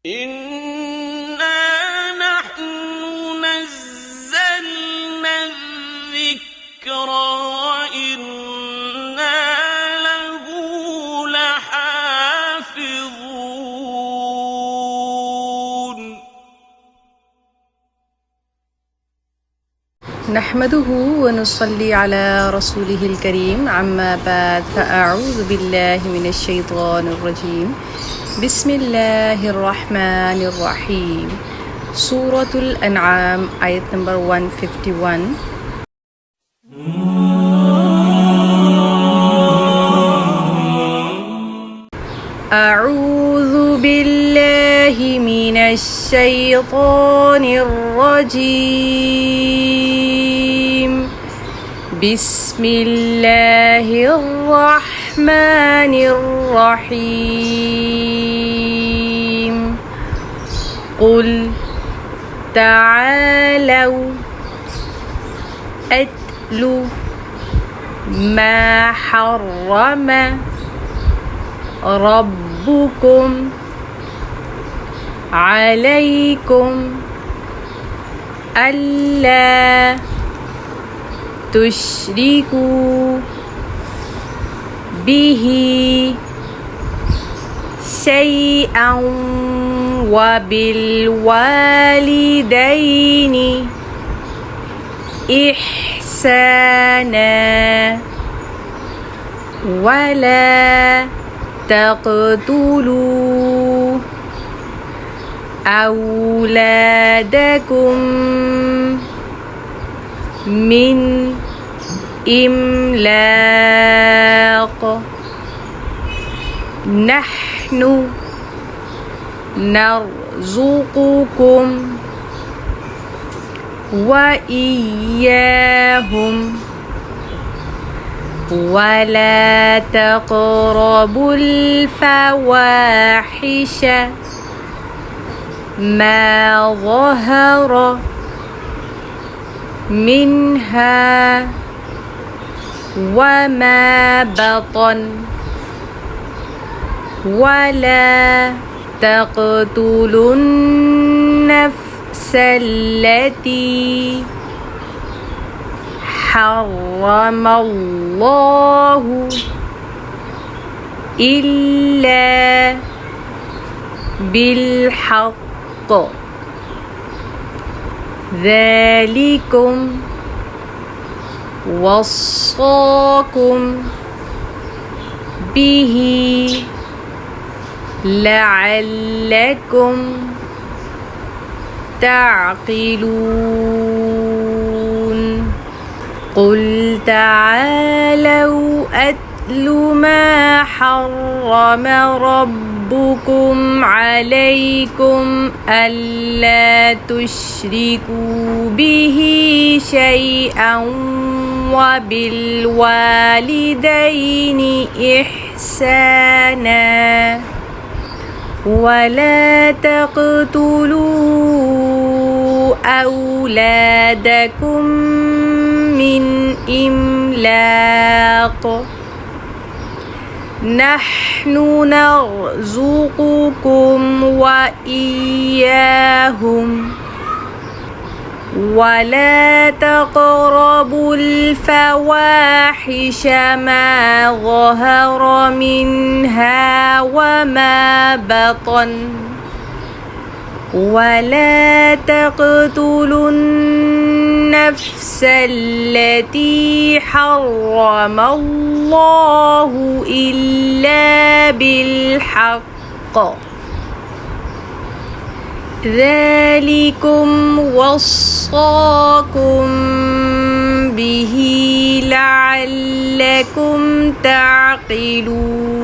إِنَّا نَحْنُ نَزَّلْنَا الذِّكْرَ وَإِنَّا لَهُ لَحَافِظُونَ نحمده ونصلي على رسوله الكريم عما بعد فأعوذ بالله من الشيطان الرجيم بسم الله الرحمن الرحيم سورة الأنعام آية number 151 أعوذ بالله من الشيطان الرجيم بسم الله الرحمن الرحيم قل تعالوا أتل ما حرم ربكم عليكم ألا تشركوا به شيئا وبالوالدين إحسانا ولا تقتلوا أولادكم من إملاق نحن نرزقكم وإياهم ولا تقربوا الفواحش ما ظهر منها وما بطن ولا تقتلوا النفس التي حرم الله إلا بالحق ذلكم وصاكم به لعلكم تعقلون قل تعالوا أتل ما حرم ربكم عليكم ألا تشركوا به شيئا وبالوالدين إحسانا ولا تقتلوا أولادكم من إملاق نحن نرزقكم وإياهم ولا تقربوا الفواحش ما ظهر منها وما بطن ولا تقتلوا النفس التي حرم الله إلا بالحق ذلكم وصاكم به لعلكم تعقلون